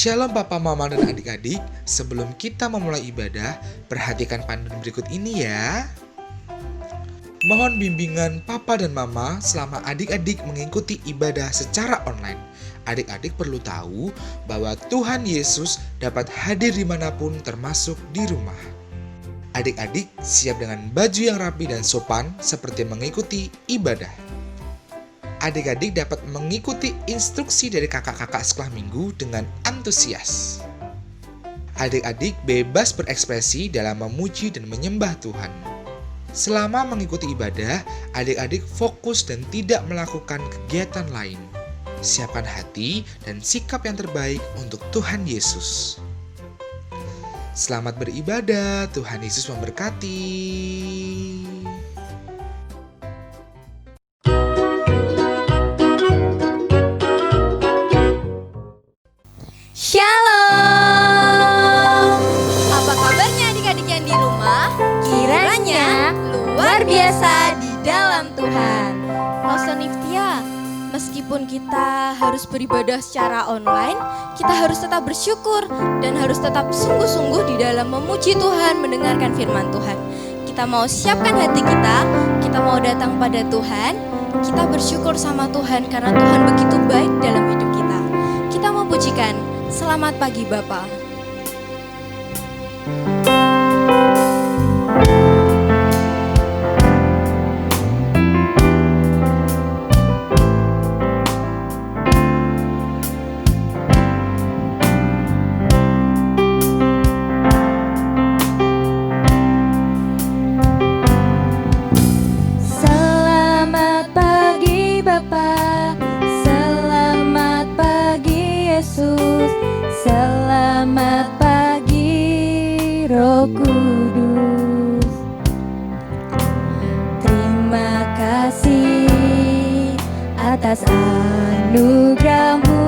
Shalom Papa, Mama, dan adik-adik. Sebelum kita memulai ibadah, perhatikan panduan berikut ini ya. Mohon bimbingan Papa dan Mama selama adik-adik mengikuti ibadah secara online. Adik-adik perlu tahu bahwa Tuhan Yesus dapat hadir dimanapun termasuk di rumah. Adik-adik siap dengan baju yang rapi dan sopan seperti mengikuti ibadah. Adik-adik dapat mengikuti instruksi dari kakak-kakak sekolah minggu dengan antusias. Adik-adik bebas berekspresi dalam memuji dan menyembah Tuhan. Selama mengikuti ibadah, adik-adik fokus dan tidak melakukan kegiatan lain. Siapkan hati dan sikap yang terbaik untuk Tuhan Yesus. Selamat beribadah, Tuhan Yesus memberkati. Shalom. Apa kabarnya adik-adik yang di rumah? Kiranya luar biasa di dalam Tuhan. Pausa Niftia, meskipun kita harus beribadah secara online, kita harus tetap bersyukur dan harus tetap sungguh-sungguh di dalam memuji Tuhan, mendengarkan firman Tuhan. Kita mau siapkan hati kita mau datang pada Tuhan, kita bersyukur sama Tuhan karena Tuhan begitu baik dalam hidup kita. Kita mau pujikan, selamat pagi Bapa. Selamat pagi Bapa, selamat pagi Yesus, selamat pagi Roh Kudus. Terima kasih atas anugerah-Mu,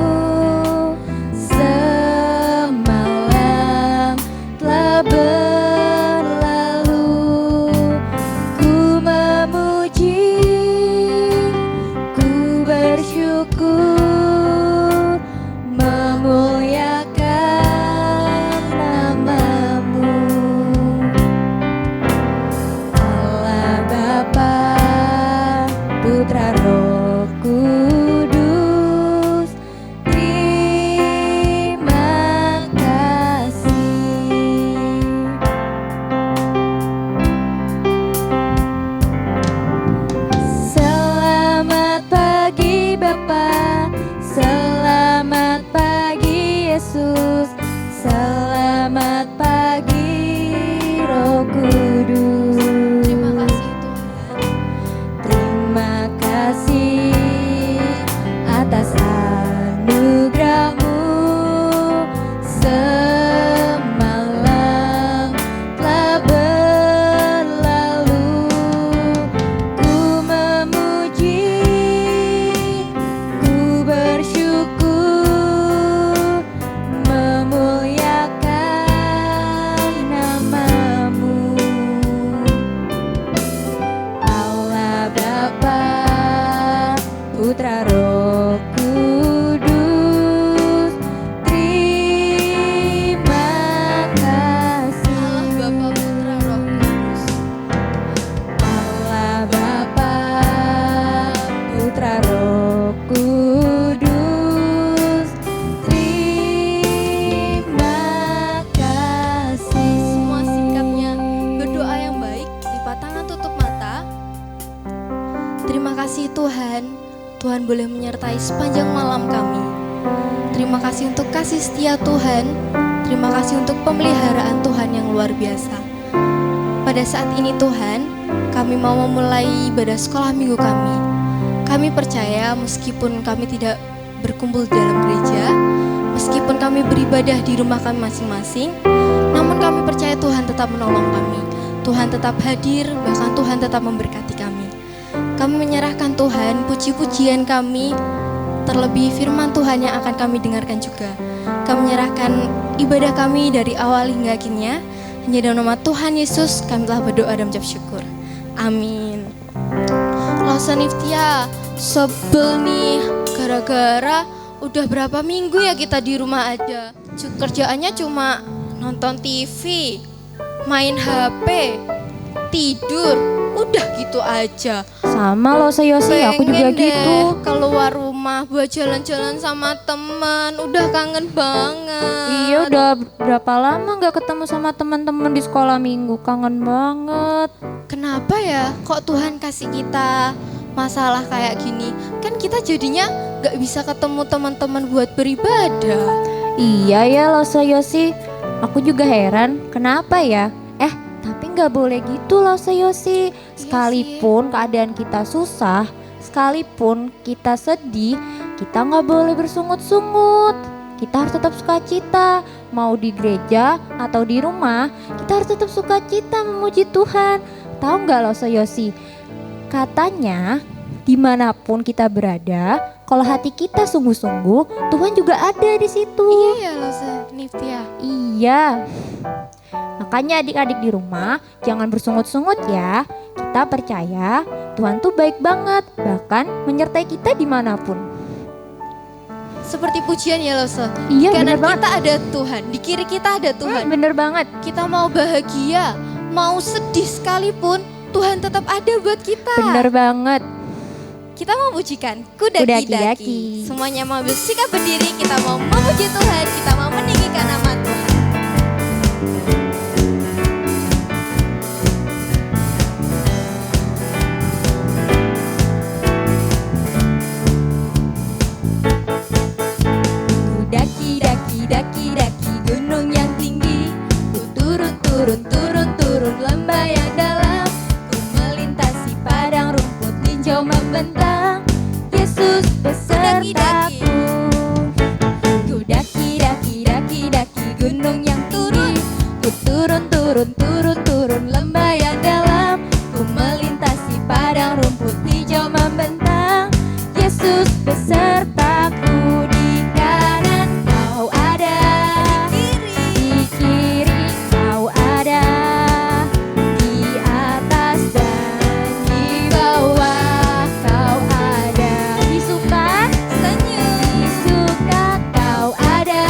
semalam telah berlalu. Ku memuji, ku bersyukur, memuliakan nama-Mu. Allah Bapa, Putra Roh Kudus, terima kasih. Selamat pagi Bapa, selamat pagi Yesus, selamat pagi Roh Kudus. Terima kasih Tuhan. Terima kasih atas anugerah-Mu, semalam telah berlalu. Ku memuji, ku bersyukur, memuliakan nama-Mu. Allah Bapa, Putra Roh Kudus, terima kasih. Allah Bapa, Putra, Roh Kudus. Allah Bapa, Putra Roh Kudus, terima kasih. Semua sikapnya berdoa yang baik, lipat tangan, tutup mata. Terima kasih Tuhan, Tuhan boleh menyertai sepanjang malam kami. Terima kasih untuk kasih setia Tuhan, terima kasih untuk pemeliharaan Tuhan yang luar biasa. Pada saat ini Tuhan, kami mau memulai ibadah sekolah minggu kami. Kami percaya meskipun kami tidak berkumpul di dalam gereja, meskipun kami beribadah di rumah kami masing-masing, namun kami percaya Tuhan tetap menolong kami. Tuhan tetap hadir, bahkan Tuhan tetap memberkati kami. Kami menyerahkan Tuhan puji-pujian kami, terlebih firman Tuhan yang akan kami dengarkan juga. Kami menyerahkan ibadah kami dari awal hingga akhirnya. Hanya dalam nama Tuhan Yesus kami telah berdoa dan mengucap syukur. Amin. Lausa Niftia, sebel nih gara-gara udah berapa minggu ya kita di rumah aja. Kerjaannya cuma nonton TV, main HP, tidur, udah gitu aja. Sama loh Yosi, aku juga Pengen deh gitu. keluar rumah buat jalan-jalan sama teman, udah kangen banget. Iya, udah berapa lama nggak ketemu sama teman-teman di sekolah minggu, kangen banget. Kenapa ya kok Tuhan kasih kita masalah kayak gini? Kan kita jadinya gak bisa ketemu teman-teman buat beribadah. Iya ya loh Yosi, aku juga heran kenapa ya. Tapi nggak boleh gitu loh Yosi. Sekalipun keadaan kita susah, sekalipun kita sedih, kita nggak boleh bersungut-sungut. Kita harus tetap sukacita. Mau di gereja atau di rumah, kita harus tetap sukacita memuji Tuhan. Tahu nggak loh Yosi? Katanya dimanapun kita berada, kalau hati kita sungguh-sungguh, Tuhan juga ada di situ. Iya ya loh Niftia. Iya. Makanya adik-adik di rumah jangan bersungut-sungut ya. Kita percaya Tuhan tuh baik banget, bahkan menyertai kita dimanapun. Seperti pujian ya loh Iya, di kanan bener banget. kita ada Tuhan, di kiri kita ada Tuhan. Bener banget. Kita mau bahagia, mau sedih sekalipun, Tuhan tetap ada buat kita. Bener banget. Kita mau pujikan Kudaki-daki. Kudaki-daki. Semuanya mau bersikap berdiri, kita mau memuji Tuhan, kita mau meninggikan nama Tuhan. Daki-daki gunung yang tinggi, ku turun lembah yang dalam, ku melintasi padang rumput hijau membentang. Yesus besertaku. Ku daki gunung yang tinggi, ku turun lembah yang dalam, ku melintasi padang rumput hijau membentang. Yesus besertaku. Di kanan kau ada, di kiri kau ada, di atas dan di bawah kau ada. Di suka kau ada,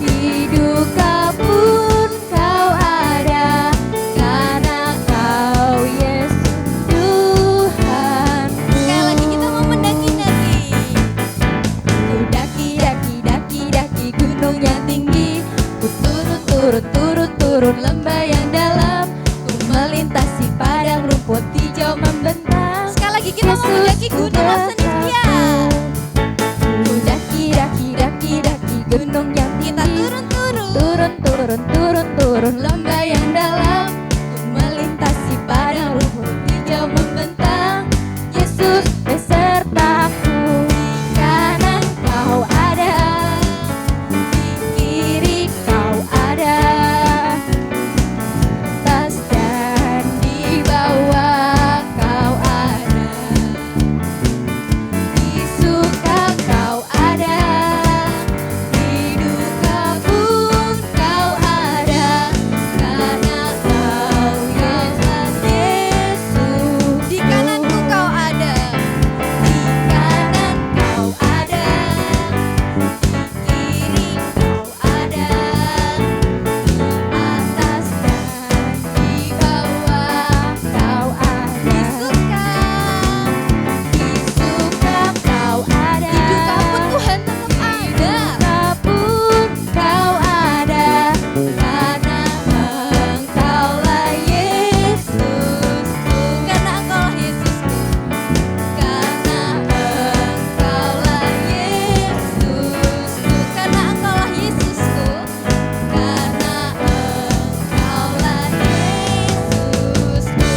di duka pun kau ada, karena kau Yesus Tuhan. Sekali lagi kita mau mendaki-daki. Ku daki gunung yang tinggi, ku turun lembah yang dalam, ku melintasi padang rumput hijau membentang. Sekali lagi kita mau mendaki gunung Niftia. Ku daki gunung yang Kita tinggi, turun lembah yang dalam, ku melintasi padang rumput hijau membentang. Yesus besertaku. Di kanan kau ada, di kiri kau ada, atas dan di bawah kau ada. Di suka kau ada, di duka pun kau ada, karena kau Yesus. Di kananku kau ada. Di kanan kau ada, di kiri kau ada, di atas dan di bawah kau ada. Di suka kau ada, Di duka pun Tuhan tetap ada. pun kau ada, karena Engkaulah Yesusku. Karena Engkaulah Yesusku. Karena Engkaulah Yesusku. Karena Engkaulah Yesusku. Karena Engkaulah Yesusku.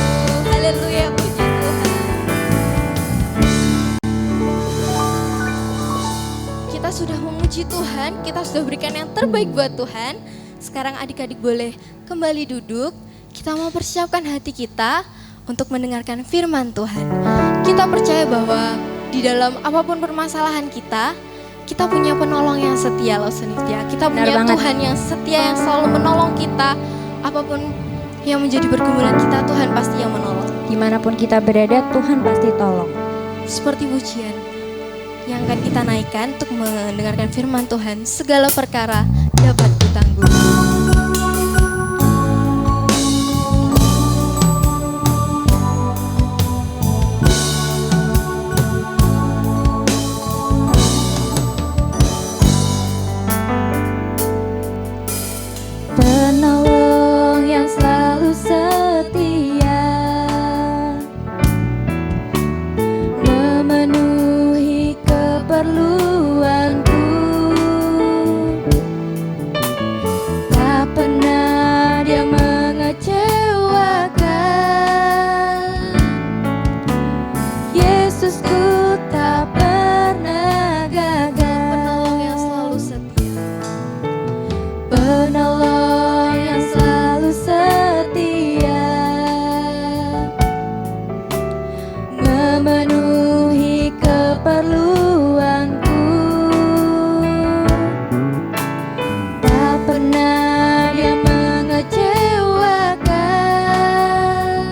Haleluya, puji Tuhan. Kita sudah memuji Tuhan, kita sudah berikan yang terbaik buat Tuhan. Sekarang adik-adik boleh kembali duduk. Kita mau persiapkan hati kita untuk mendengarkan firman Tuhan. Kita percaya bahwa di dalam apapun permasalahan kita punya penolong yang setia loh Seniftia. Kita Benar punya banget. Tuhan yang setia yang selalu menolong kita. Apapun yang menjadi pergumulan kita, Tuhan pasti yang menolong. Dimanapun kita berada, Tuhan pasti tolong. Seperti pujian. yang akan kita naikkan untuk mendengarkan firman Tuhan. Segala perkara dapat kutanggung. Penolong yang selalu setia, memenuhi keperluanku. Tak pernah dia mengecewakan. Yesusku tak pernah gagal. Penolong yang selalu setia. Penolong yang selalu setia, memenuhi keperluanku. Tak pernah dia mengecewakan.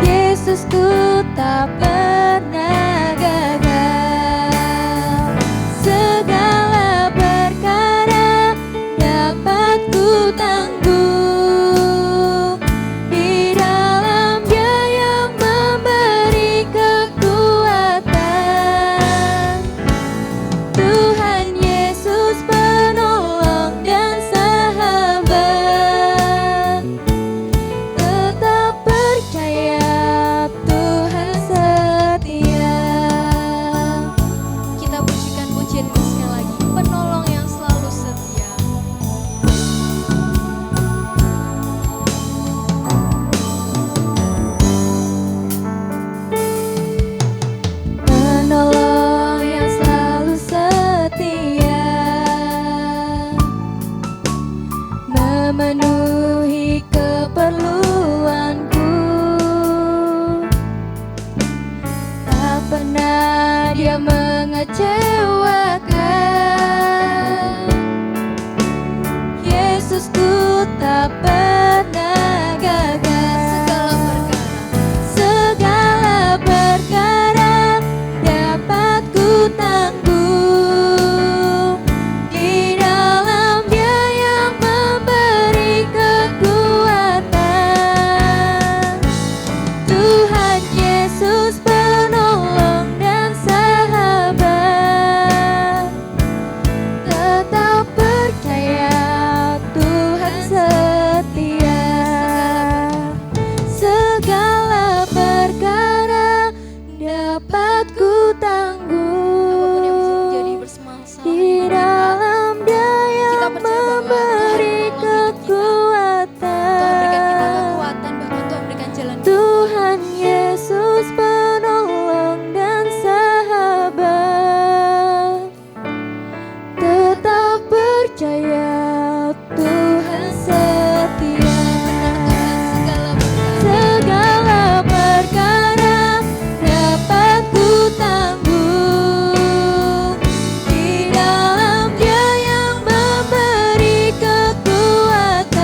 Yesusku tak pernah gagal. Segala perkara dapat ku tanggung di dalam Dia yang memberi kekuatan. Tuhan Yesus penolong dan sahabat. Tetap percaya Tuhan setia. Kita pujikan pujian ini sekali lagi. Penolong yang selalu setia. Penolong yang selalu setia, memenuhi keperluanku. Tak pernah dia mengecewakan. Yesusku tak pernah gagal. Segala perkara dapat ku tanggung di dalam Dia yang memberi kekuatan. Tuhan Yesus penolong dan sahabat. Tetap percaya Tuhan setia. Segala perkara dapat ku Apapun yang bisa tanggung menjadi bermasalah di dalam Dia kita yang percaya bahwa memberi Tuhan berikan kita kekuatan. kekuatan, bahkan Tuhan berikan jalan Tuhan Yesus penolong dan sahabat. Tetap percaya Tuhan setia. Segala perkara dapat ku tanggung di dalam Dia yang memberi kekuatan.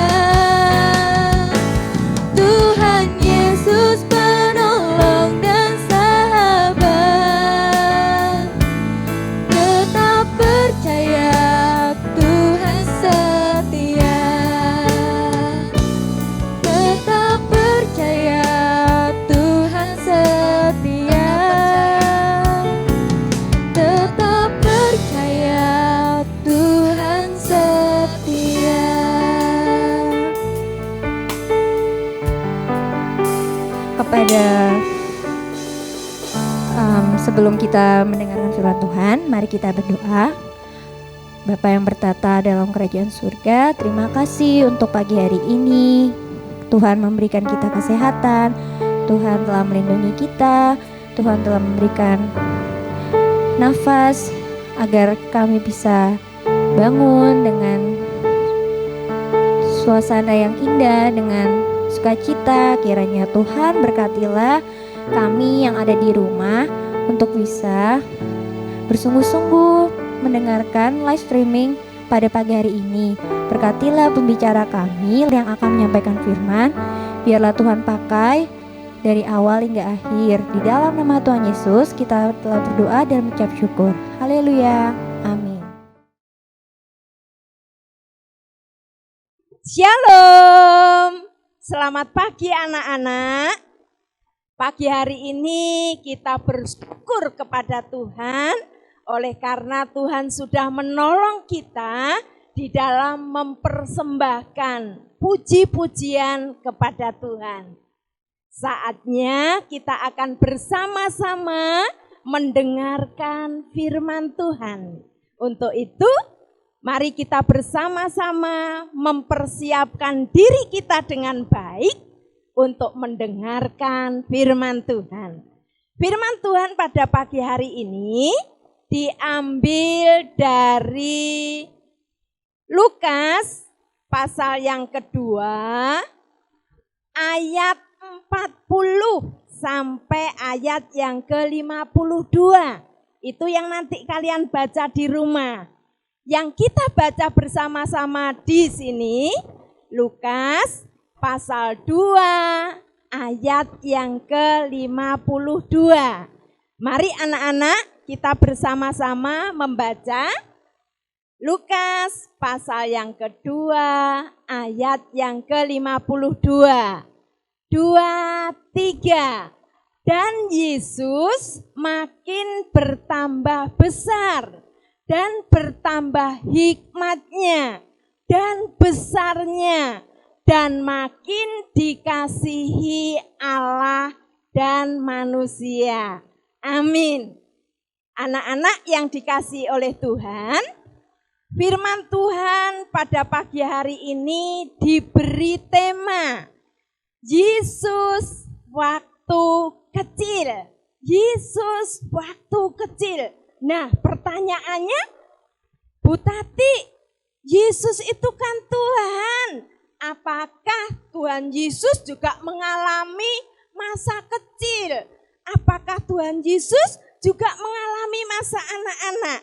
Tuhan Yesus penolong dan sahabat. Tetap percaya Tuhan setia. Tetap percaya Tuhan setia. Tetap percaya Tuhan setia. Kepada sebelum kita mendengarkan firman Tuhan, mari kita berdoa. Bapa yang bertata dalam kerajaan surga, terima kasih untuk pagi hari ini. Tuhan memberikan kita kesehatan, Tuhan telah melindungi kita, Tuhan telah memberikan nafas agar kami bisa bangun dengan suasana yang indah, dengan sukacita. Kiranya Tuhan berkatilah kami yang ada di rumah untuk bisa bersungguh-sungguh mendengarkan live streaming pada pagi hari ini. Berkatilah pembicara kami yang akan menyampaikan firman. Biarlah Tuhan pakai dari awal hingga akhir. Di dalam nama Tuhan Yesus kita telah berdoa dan mengucap syukur. Haleluya. Amin. Shalom. Selamat pagi anak-anak. Pagi hari ini kita bersyukur kepada Tuhan oleh karena Tuhan sudah menolong kita di dalam mempersembahkan puji-pujian kepada Tuhan. Saatnya kita akan bersama-sama mendengarkan firman Tuhan. Untuk itu, mari kita bersama-sama mempersiapkan diri kita dengan baik untuk mendengarkan firman Tuhan. Firman Tuhan pada pagi hari ini diambil dari Lukas pasal yang kedua ayat 40 sampai ayat yang ke-52. Itu yang nanti kalian baca di rumah. Yang kita baca bersama-sama di sini Lukas pasal 2 ayat yang ke-52. Mari anak-anak kita bersama-sama membaca Lukas pasal yang kedua ayat yang ke-52. 2, 3. Dan Yesus makin bertambah besar dan bertambah hikmatnya dan besarnya dan makin dikasihi Allah dan manusia. Amin. Anak-anak yang dikasihi oleh Tuhan, firman Tuhan pada pagi hari ini diberi tema Yesus waktu kecil. Yesus waktu kecil. Nah, pertanyaannya, Bu Tati, Yesus itu kan Tuhan. Apakah Tuhan Yesus juga mengalami masa kecil? Apakah Tuhan Yesus juga mengalami masa anak-anak?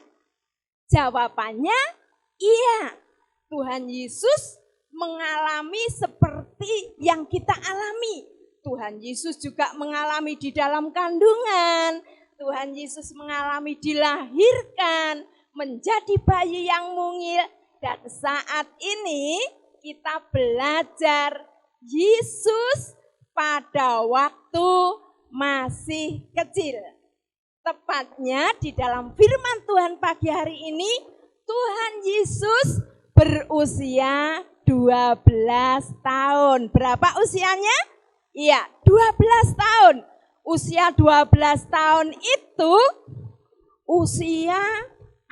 Jawabannya, iya. Tuhan Yesus mengalami seperti yang kita alami. Tuhan Yesus juga mengalami di dalam kandungan. Tuhan Yesus mengalami dilahirkan, menjadi bayi yang mungil. Dan saat ini kita belajar Yesus pada waktu masih kecil. Tepatnya di dalam firman Tuhan pagi hari ini, Tuhan Yesus berusia 12 tahun. Berapa usianya? Iya, 12 tahun. Usia 12 tahun itu usia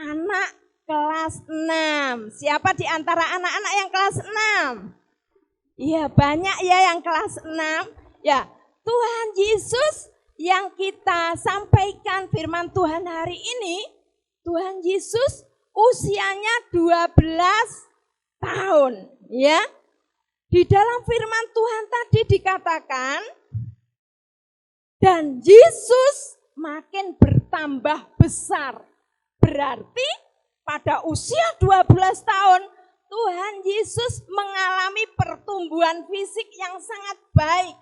anak kelas 6. Siapa di antara anak-anak yang kelas 6? Iya, banyak ya yang kelas 6. Ya, Tuhan Yesus yang kita sampaikan firman Tuhan hari ini, Tuhan Yesus usianya 12 tahun. Ya, di dalam firman Tuhan tadi dikatakan, dan Yesus makin bertambah besar. Berarti pada usia 12 tahun, Tuhan Yesus mengalami pertumbuhan fisik yang sangat baik.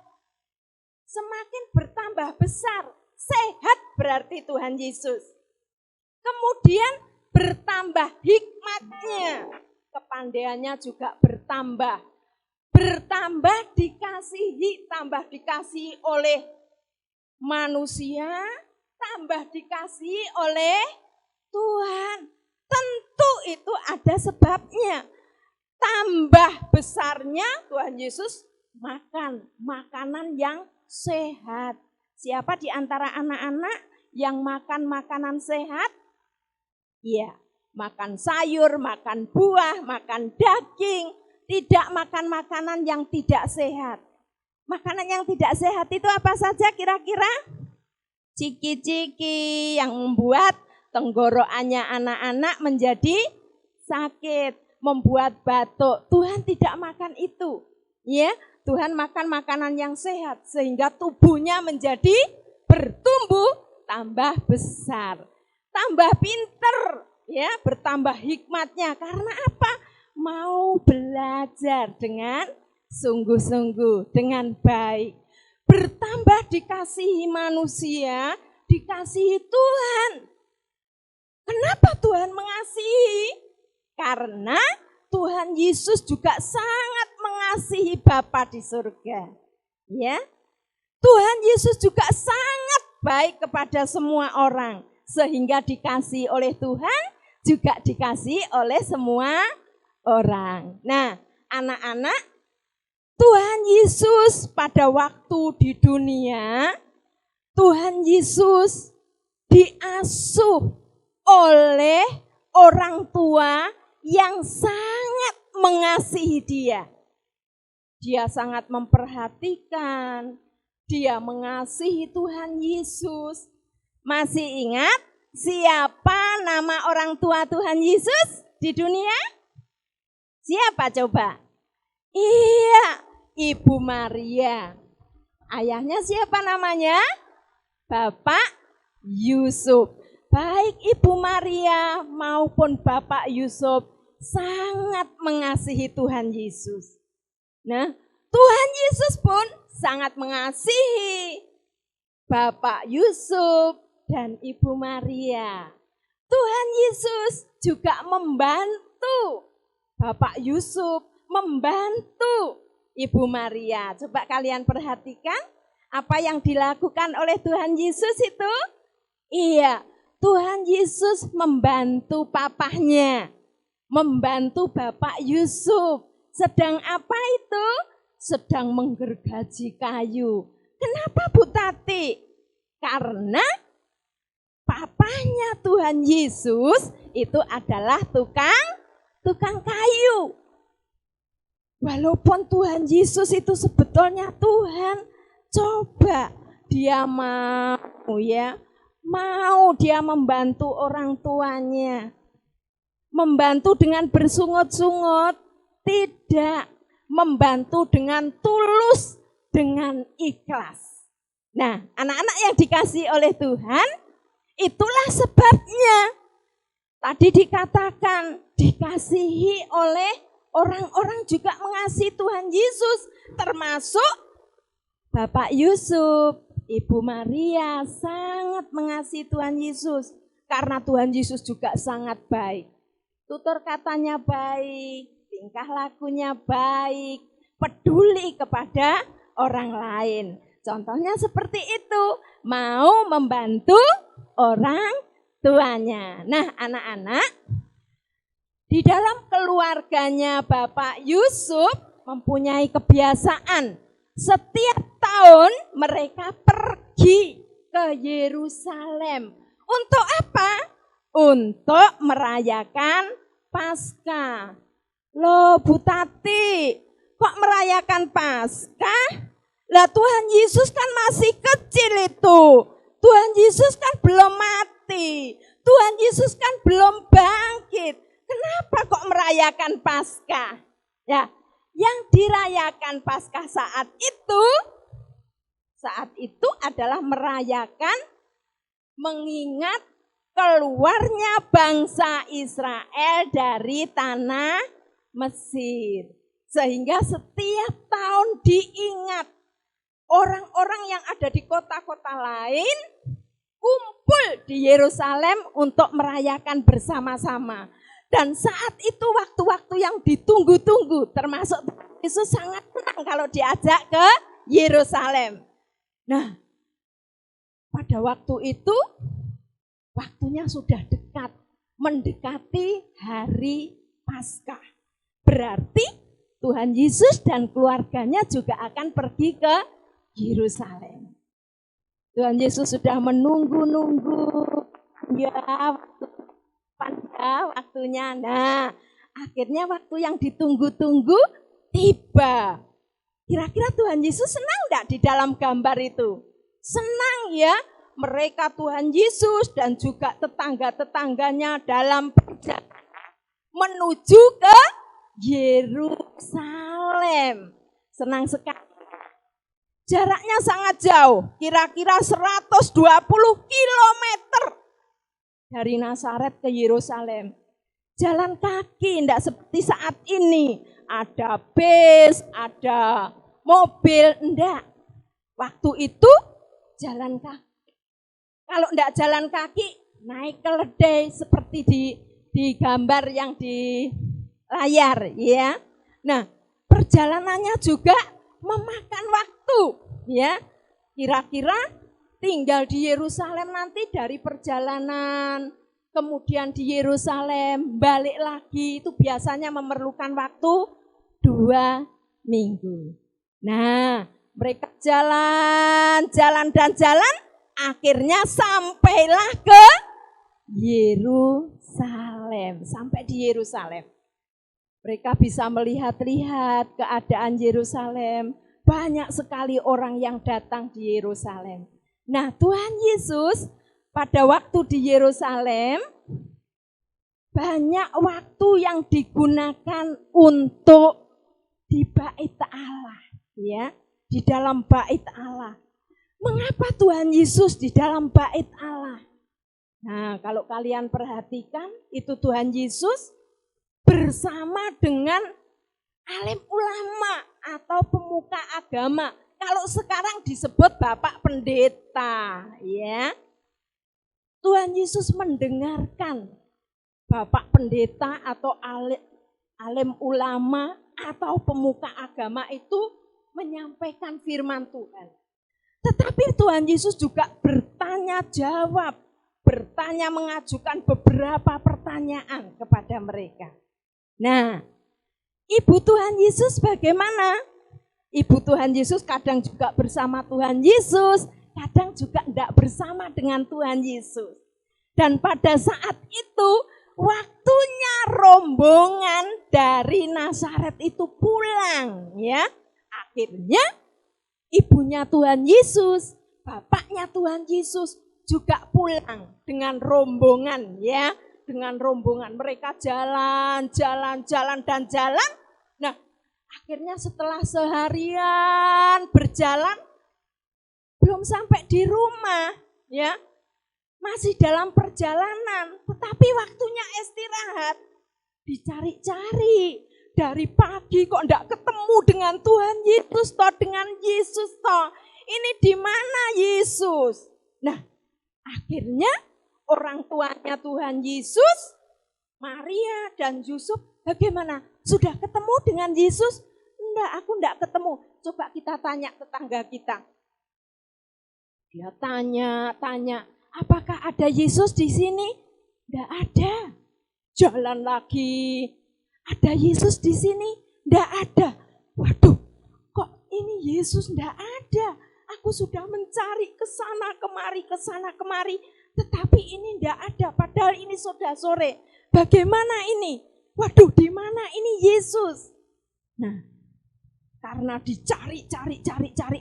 Semakin bertambah besar, sehat berarti Tuhan Yesus. Kemudian bertambah hikmatnya, kepandaiannya juga bertambah. Bertambah dikasihi, tambah dikasihi oleh manusia, tambah dikasihi oleh Tuhan. Tentu itu ada sebabnya. Tambah besarnya Tuhan Yesus makan makanan yang sehat. Siapa di antara anak-anak yang makan makanan sehat? Iya, makan sayur, makan buah, makan daging. Tidak makan makanan yang tidak sehat. Makanan yang tidak sehat itu apa saja kira-kira? Ciki-ciki yang membuat tenggorokannya anak-anak menjadi sakit, membuat batuk. Tuhan tidak makan itu. Ya, Tuhan makan makanan yang sehat sehingga tubuhnya menjadi bertumbuh, tambah besar, tambah pinter, ya, bertambah hikmatnya. Karena apa? Mau belajar dengan sungguh-sungguh, dengan baik. bertambah dikasihi manusia, dikasihi Tuhan. Kenapa Tuhan mengasihi? Karena Tuhan Yesus juga sangat mengasihi Bapa di surga. Ya. Tuhan Yesus juga sangat baik kepada semua orang, sehingga dikasihi oleh Tuhan, juga dikasihi oleh semua orang. Nah, anak-anak, Tuhan Yesus pada waktu di dunia, Tuhan Yesus diasuh oleh orang tua yang sangat mengasihi dia. Dia sangat memperhatikan, dia mengasihi Tuhan Yesus. Masih ingat siapa nama orang tua Tuhan Yesus di dunia? Siapa coba? Iya, Ibu Maria. Ayahnya siapa namanya? Bapak Yusuf. Baik Ibu Maria maupun Bapak Yusuf sangat mengasihi Tuhan Yesus. Nah, Tuhan Yesus pun sangat mengasihi Bapak Yusuf dan Ibu Maria. Tuhan Yesus juga membantu Bapak Yusuf, membantu Ibu Maria. Coba kalian perhatikan apa yang dilakukan oleh Tuhan Yesus itu. Iya, Tuhan Yesus membantu papahnya, membantu Bapak Yusuf. Sedang apa itu? Sedang menggergaji kayu. Kenapa Bu Tati? Karena papanya Tuhan Yesus itu adalah tukang kayu. Walaupun Tuhan Yesus itu sebetulnya Tuhan, coba dia mau dia membantu orang tuanya. Membantu dengan bersungut-sungut, tidak. Membantu dengan tulus, dengan ikhlas. Nah, anak-anak yang dikasihi oleh Tuhan, itulah sebabnya tadi dikatakan dikasihi oleh orang-orang juga mengasihi Tuhan Yesus, termasuk Bapak Yusuf, Ibu Maria sangat mengasihi Tuhan Yesus karena Tuhan Yesus juga sangat baik. Tutur katanya baik, tingkah lakunya baik, peduli kepada orang lain. Contohnya seperti itu, mau membantu orang tuanya. Nah, anak-anak, di dalam keluarganya Bapak Yusuf mempunyai kebiasaan setiap tahun mereka pergi ke Yerusalem. Untuk apa? Untuk merayakan Paskah. Loh Bu Tati, kok merayakan Paskah? Lah Tuhan Yesus kan masih kecil itu. Tuhan Yesus kan belum mati. Tuhan Yesus kan belum bangkit. Kenapa kok merayakan Paskah? Ya, yang dirayakan Paskah saat itu adalah merayakan mengingat keluarnya bangsa Israel dari tanah Mesir. Sehingga setiap tahun diingat orang-orang yang ada di kota-kota lain kumpul di Yerusalem untuk merayakan bersama-sama. Dan saat itu waktu-waktu yang ditunggu-tunggu, termasuk Yesus sangat senang kalau diajak ke Yerusalem. Nah, pada waktu itu waktunya sudah dekat, mendekati hari Paskah. Berarti Tuhan Yesus dan keluarganya juga akan pergi ke Yerusalem. Tuhan Yesus sudah menunggu-nunggu, waktunya. Nah, akhirnya waktu yang ditunggu-tunggu tiba. Kira-kira Tuhan Yesus senang enggak di dalam gambar itu? Senang ya, mereka Tuhan Yesus dan juga tetangga-tetangganya dalam perjalanan menuju ke Yerusalem. Senang sekali. Jaraknya sangat jauh, kira-kira 120 kilometer dari Nazaret ke Yerusalem. Jalan kaki, tidak seperti saat ini. Ada bis, ada mobil, enggak. Waktu itu jalan kaki. Kalau enggak jalan kaki, naik keledai seperti di gambar yang di layar, ya. Nah, perjalanannya juga memakan waktu, ya. Kira-kira tinggal di Yerusalem nanti dari perjalanan, kemudian di Yerusalem balik lagi itu biasanya memerlukan waktu 2 minggu. Nah, mereka jalan, akhirnya sampailah ke Yerusalem. Sampai di Yerusalem. Mereka bisa melihat-lihat keadaan Yerusalem. Banyak sekali orang yang datang di Yerusalem. Nah, Tuhan Yesus pada waktu di Yerusalem, banyak waktu yang digunakan untuk di bait Allah, ya, di dalam bait Allah. Mengapa Tuhan Yesus di dalam bait Allah? Nah, kalau kalian perhatikan, itu Tuhan Yesus bersama dengan alim ulama atau pemuka agama. Kalau sekarang disebut Bapak Pendeta, ya. Tuhan Yesus mendengarkan Bapak Pendeta atau alim ulama atau pemuka agama itu menyampaikan firman Tuhan. Tetapi Tuhan Yesus juga bertanya jawab, mengajukan beberapa pertanyaan kepada mereka. Nah, Ibu Tuhan Yesus bagaimana? Ibu Tuhan Yesus kadang juga bersama Tuhan Yesus, kadang juga tidak bersama dengan Tuhan Yesus. Dan pada saat itu, waktunya rombongan dari Nazaret itu pulang, ya. Akhirnya ibunya Tuhan Yesus, bapaknya Tuhan Yesus juga pulang dengan rombongan, ya. Dengan rombongan mereka jalan. Nah, akhirnya setelah seharian berjalan belum sampai di rumah, ya. Masih dalam perjalanan, tetapi waktunya istirahat. Dicari-cari dari pagi kok enggak ketemu dengan Tuhan Yesus toh. Ini di mana Yesus? Nah, akhirnya orang tuanya Tuhan Yesus, Maria dan Yusuf, bagaimana? Sudah ketemu dengan Yesus? Enggak, aku enggak ketemu. Coba kita tanya tetangga kita. Dia tanya, apakah ada Yesus di sini? Enggak ada. Jalan lagi. Ada Yesus di sini? Enggak ada. Waduh, kok ini Yesus enggak ada? Aku sudah mencari ke sana kemari. Tetapi ini tidak ada, padahal ini sudah sore. Bagaimana ini? Waduh, di mana ini Yesus? Nah, karena dicari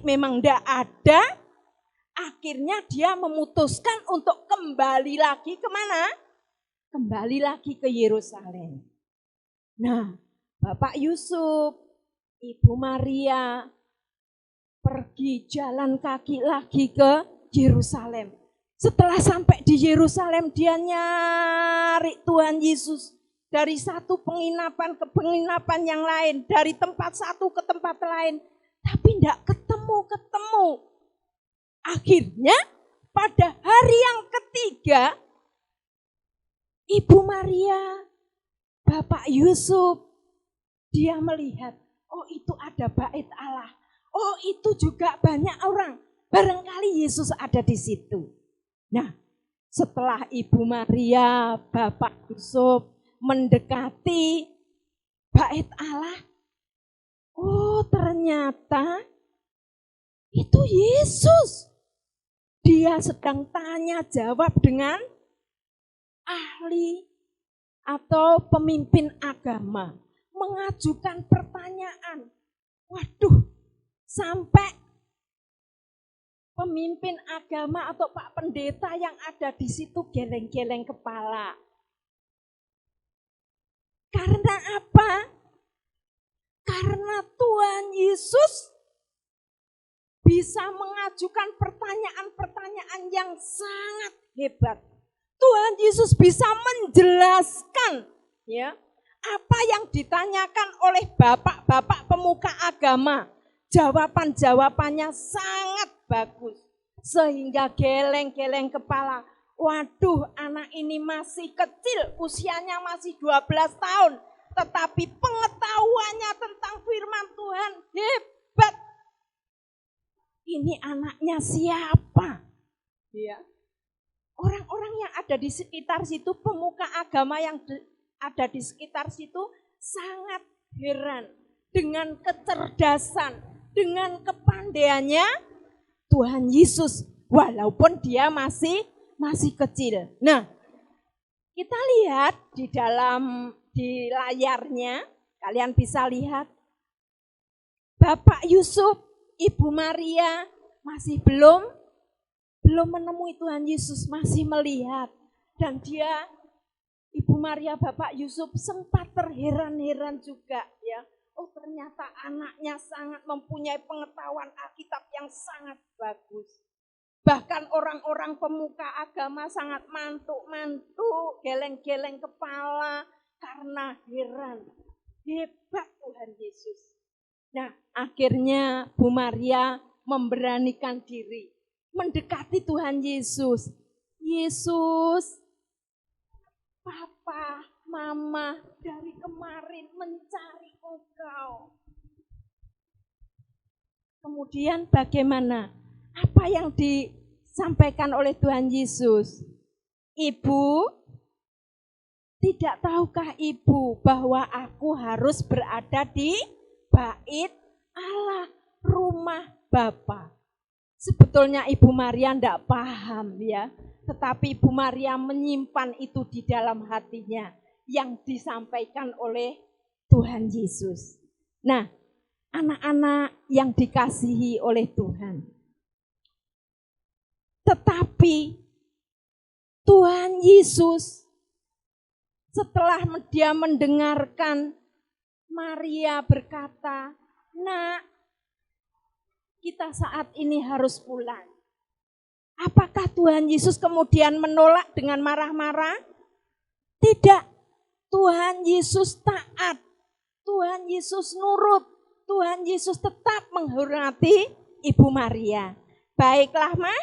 memang tidak ada, akhirnya dia memutuskan untuk kembali lagi kemana? Kembali lagi ke Yerusalem. Nah, Bapak Yusuf, Ibu Maria, pergi jalan kaki lagi ke Yerusalem. Setelah sampai di Yerusalem, dia nyari Tuhan Yesus dari satu penginapan ke penginapan yang lain, dari tempat satu ke tempat lain, tapi tidak ketemu. Akhirnya pada hari yang ketiga, Ibu Maria, Bapak Yusuf, dia melihat, oh itu ada bait Allah, oh itu juga banyak orang, barangkali Yesus ada di situ. Nah, setelah Ibu Maria, Bapak Yusuf mendekati bait Allah, oh ternyata itu Yesus. Dia sedang tanya jawab dengan ahli atau pemimpin agama, mengajukan pertanyaan. Waduh, sampai pemimpin agama atau Pak Pendeta yang ada di situ geleng-geleng kepala. Karena apa? Karena Tuhan Yesus bisa mengajukan pertanyaan-pertanyaan yang sangat hebat. Tuhan Yesus bisa menjelaskan, ya, apa yang ditanyakan oleh bapak-bapak pemuka agama. Jawaban-jawabannya sangat bagus. Sehingga geleng-geleng kepala. Waduh, anak ini masih kecil, usianya masih 12 tahun. Tetapi pengetahuannya tentang firman Tuhan hebat. Ini anaknya siapa? Ya. Orang-orang yang ada di sekitar situ, pemuka agama yang ada di sekitar situ sangat heran dengan kecerdasan, dengan kepandaiannya Tuhan Yesus, walaupun dia masih kecil. Nah, kita lihat di layarnya, kalian bisa lihat Bapak Yusuf, Ibu Maria masih belum menemui Tuhan Yesus, masih melihat. Dan dia, Ibu Maria, Bapak Yusuf sempat terheran-heran juga ya. Oh, ternyata anaknya sangat mempunyai pengetahuan Alkitab yang sangat bagus. Bahkan orang-orang pemuka agama sangat mantuk-mantuk, geleng-geleng kepala karena heran. Hebat Tuhan Yesus. Nah, akhirnya Bu Maria memberanikan diri mendekati Tuhan Yesus. Yesus, Papa, Mama dari kemarin mencari Engkau. Kemudian bagaimana? Apa yang disampaikan oleh Tuhan Yesus? Ibu, tidak tahukah ibu bahwa aku harus berada di bait Allah, rumah Bapa? Sebetulnya Ibu Maria tidak paham ya, tetapi Ibu Maria menyimpan itu di dalam hatinya yang disampaikan oleh Tuhan Yesus. Nah, anak-anak yang dikasihi oleh Tuhan. Tetapi Tuhan Yesus setelah dia mendengarkan Maria berkata, "Nak, kita saat ini harus pulang." Apakah Tuhan Yesus kemudian menolak dengan marah-marah? Tidak. Tuhan Yesus taat. Tuhan Yesus nurut. Tuhan Yesus tetap menghormati Ibu Maria. Baiklah, Ma.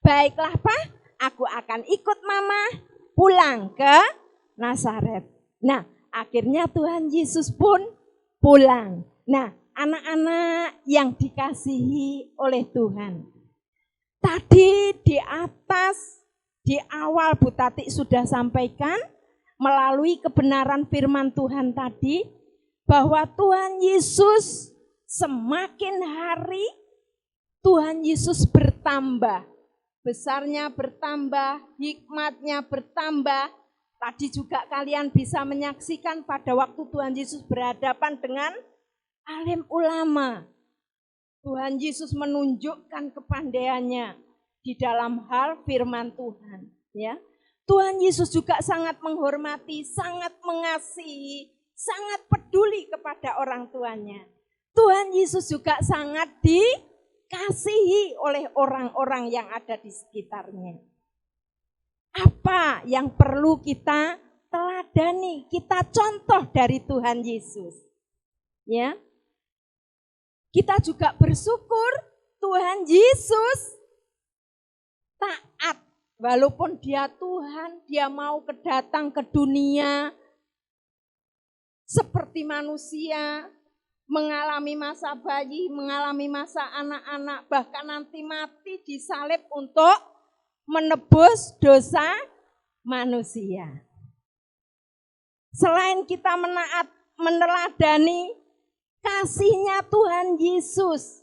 Baiklah, Pak. Aku akan ikut Mama pulang ke Nazaret. Nah, akhirnya Tuhan Yesus pun pulang. Nah, anak-anak yang dikasihi oleh Tuhan. Tadi di atas, di awal Bu Tati sudah sampaikan melalui kebenaran firman Tuhan tadi bahwa Tuhan Yesus semakin hari Tuhan Yesus bertambah. Besarnya bertambah, hikmatnya bertambah. Tadi juga kalian bisa menyaksikan pada waktu Tuhan Yesus berhadapan dengan alim ulama. Tuhan Yesus menunjukkan kepandaiannya di dalam hal firman Tuhan. Ya, Tuhan Yesus juga sangat menghormati, sangat mengasihi, sangat peduli kepada orang tuanya. Tuhan Yesus juga sangat dikasihi oleh orang-orang yang ada di sekitarnya. Apa yang perlu kita teladani, kita contoh dari Tuhan Yesus? Ya, kita juga bersyukur Tuhan Yesus taat. Walaupun dia Tuhan, dia mau datang ke dunia seperti manusia, mengalami masa bayi, mengalami masa anak-anak, bahkan nanti mati disalib untuk menebus dosa manusia. Selain kita meneladani kasihnya Tuhan Yesus,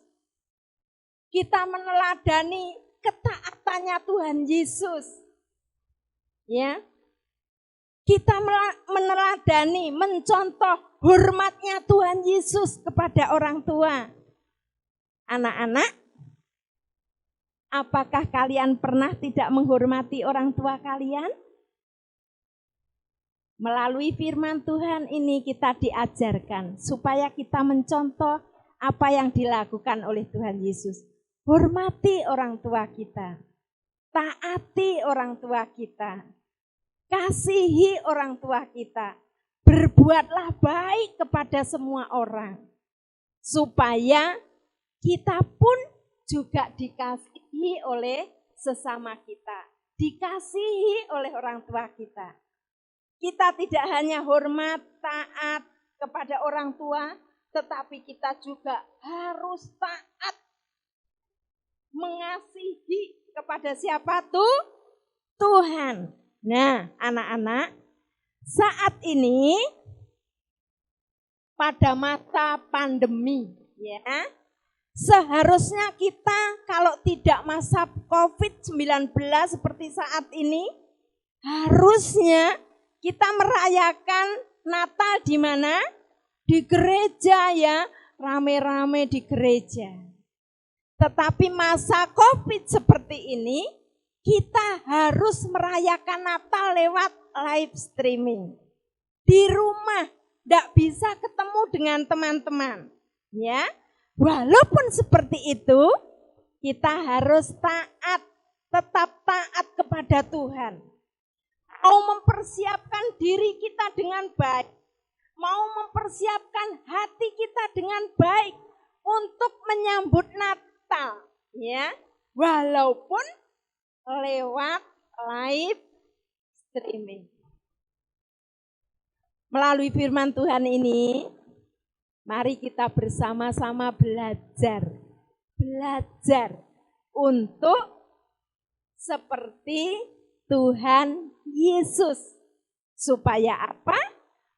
kita meneladani ketaatannya Tuhan Yesus. Ya. Kita meneladani, mencontoh hormatnya Tuhan Yesus kepada orang tua. Anak-anak, apakah kalian pernah tidak menghormati orang tua kalian? Melalui firman Tuhan ini kita diajarkan supaya kita mencontoh apa yang dilakukan oleh Tuhan Yesus. Hormati orang tua kita, taati orang tua kita, kasihi orang tua kita, berbuatlah baik kepada semua orang, supaya kita pun juga dikasihi oleh sesama kita, dikasihi oleh orang tua kita. Kita tidak hanya hormat, taat kepada orang tua, tetapi kita juga harus taat mengasihi kepada siapa tuh? Tuhan. Nah, anak-anak, saat ini pada masa pandemi, ya, seharusnya kita kalau tidak masa COVID-19 seperti saat ini, harusnya kita merayakan Natal di mana? Di gereja ya, rame-rame di gereja. Tetapi masa COVID seperti ini, kita harus merayakan Natal lewat live streaming. Di rumah, tidak bisa ketemu dengan teman-teman. Ya, walaupun seperti itu, kita harus taat, tetap taat kepada Tuhan. Mau mempersiapkan diri kita dengan baik, mau mempersiapkan hati kita dengan baik untuk menyambut Natal, ya, walaupun lewat live streaming. Melalui firman Tuhan ini, mari kita bersama-sama belajar untuk seperti Tuhan Yesus. Supaya apa?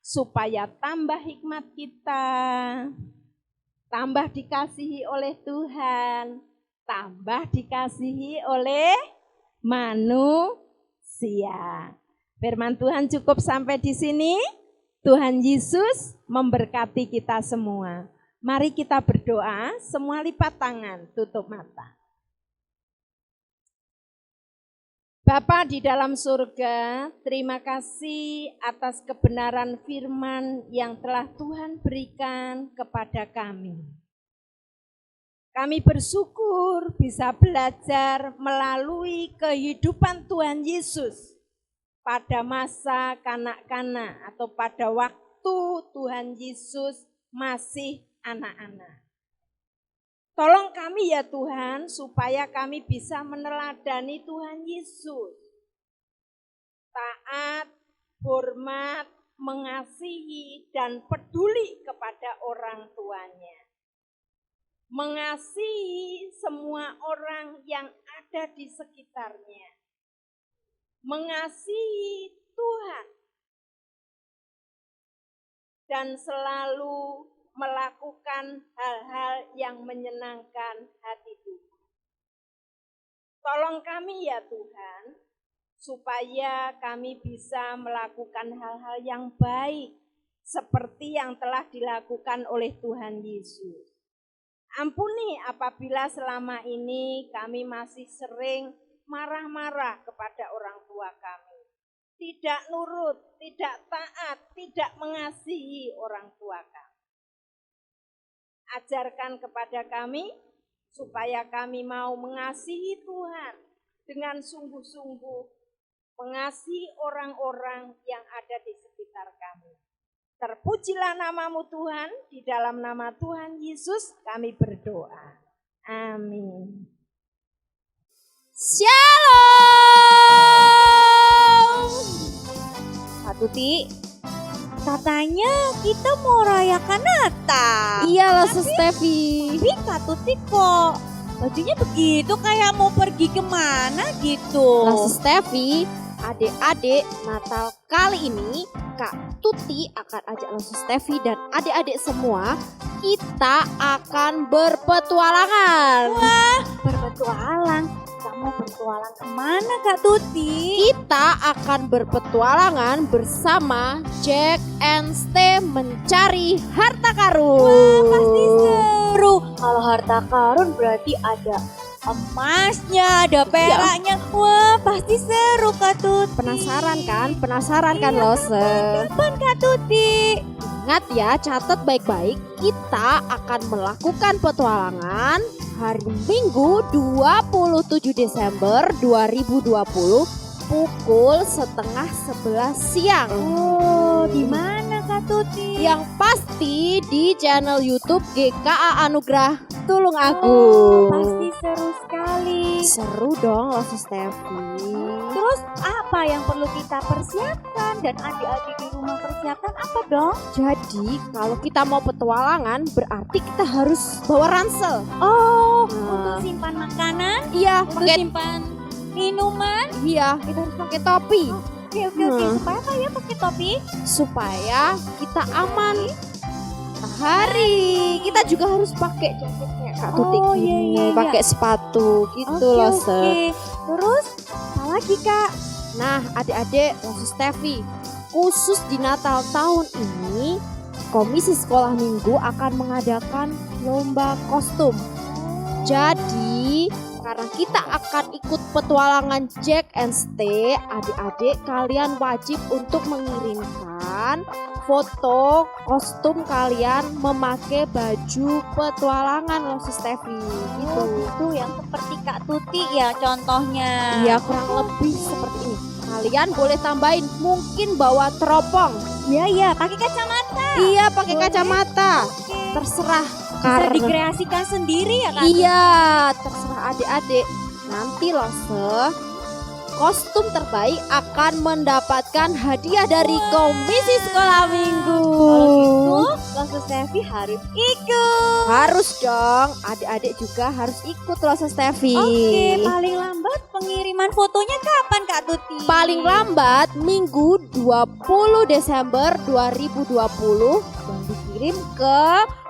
Supaya tambah hikmat kita, tambah dikasihi oleh Tuhan, tambah dikasihi oleh manusia. Firman Tuhan cukup sampai di sini. Tuhan Yesus memberkati kita semua. Mari kita berdoa, semua lipat tangan, tutup mata. Bapa di dalam surga, terima kasih atas kebenaran firman yang telah Tuhan berikan kepada kami. Kami bersyukur bisa belajar melalui kehidupan Tuhan Yesus pada masa kanak-kanak atau pada waktu Tuhan Yesus masih anak-anak. Tolong kami ya Tuhan, supaya kami bisa meneladani Tuhan Yesus. Taat, hormat, mengasihi, dan peduli kepada orang tuanya. Mengasihi semua orang yang ada di sekitarnya. Mengasihi Tuhan. Dan selalu melakukan hal-hal yang menyenangkan hati Tuhan. Tolong kami ya Tuhan, supaya kami bisa melakukan hal-hal yang baik, seperti yang telah dilakukan oleh Tuhan Yesus. Ampuni apabila selama ini kami masih sering marah-marah kepada orang tua kami. Tidak nurut, tidak taat, tidak mengasihi orang tua kami. Ajarkan kepada kami supaya kami mau mengasihi Tuhan dengan sungguh-sungguh, mengasihi orang-orang yang ada di sekitar kami. Terpujilah namamu Tuhan, di dalam nama Tuhan Yesus kami berdoa. Amin. Shalom. Kak Tuti, katanya kita mau rayakan Natal. Iya loh Sus Stevi. Tapi Kak Tuti kok bajunya begitu kayak mau pergi kemana gitu. Lah Sus Stevi, adik-adik Natal kali ini Kak Tuti akan ajak Sus Stevi dan adik-adik semua, kita akan berpetualangan. Wah, berpetualang. Kamu berpetualang kemana Kak Tuti? Kita akan berpetualangan bersama Jack and Stay mencari harta karun. Wah, pasti seru. Kalau harta karun berarti ada emasnya, ada peraknya. Wah, pasti seru Kak Tuti. Penasaran kan? Penasaran kan Iya, Lose? Kapan Kak Tuti? Ingat ya, catat baik-baik. Kita akan melakukan petualangan hari Minggu 27 Desember 2020 pukul 10:30 siang. Oh, di mana Kak Tuti? Yang pasti di channel YouTube GKA Anugerah Tulung Oh, Agung. pasti seru sekali. Seru dong Lost Steffi. Terus apa yang perlu kita persiapkan dan adik-adik di rumah persiapkan apa dong? Jadi kalau kita mau petualangan berarti kita harus bawa ransel. Oh, Nah. untuk simpan makanan, Iya, untuk pakai simpan minuman. iya, kita harus pakai topi Oke. Supaya apa ya pakai topi? supaya kita aman. Hari kita juga harus pakai jaket kayak Kak Tuti Oh, gini, iya. pakai sepatu gitu loh, Se. Terus apa lagi Kak? Nah, adik-adik Lost Steffi, khusus di Natal tahun ini, Komisi Sekolah Minggu akan mengadakan lomba kostum. Jadi, karena kita akan ikut petualangan Jack and Stay, adik-adik kalian wajib untuk mengirimkan foto kostum kalian memakai baju petualangan Lost Steffi gitu. Itu yang seperti Kak Tuti ya contohnya. Iya, kurang lebih seperti ini. Kalian boleh tambahin mungkin bawa teropong. Iya, pakai kacamata. Iya, pakai Boleh. kacamata. Oke. Terserah Bisa karena dikreasikan sendiri ya Kak? iya, terserah adik-adik. Nanti loh, kostum terbaik akan mendapatkan hadiah dari Komisi Sekolah Minggu. Kalau gitu, Lost Steffi harus ikut. Harus dong, adik-adik juga harus ikut loh, Steffi. Oke, paling lambat pengiriman fotonya kapan Kak Tuti? Paling lambat Minggu 20 Desember 2020 dan dikirim ke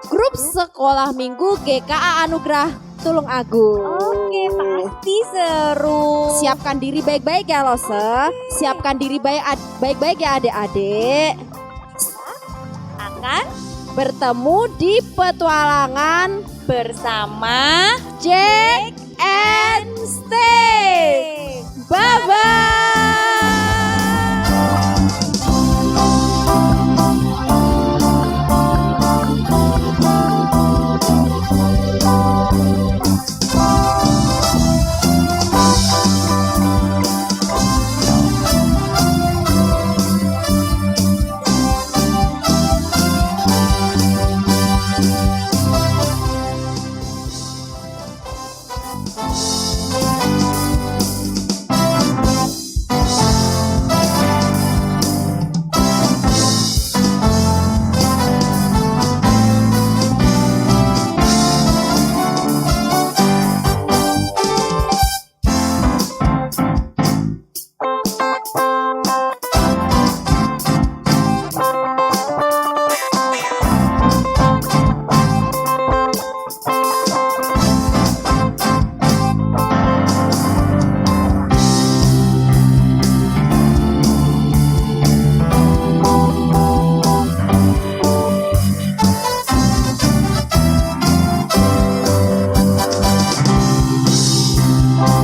grup Sekolah Minggu GKA Anugerah Tulung Agung. Oke, pasti seru. Siapkan diri baik-baik ya Lose. Siapkan diri baik-baik ya adik-adik. Akan Bertemu di petualangan bersama Jack and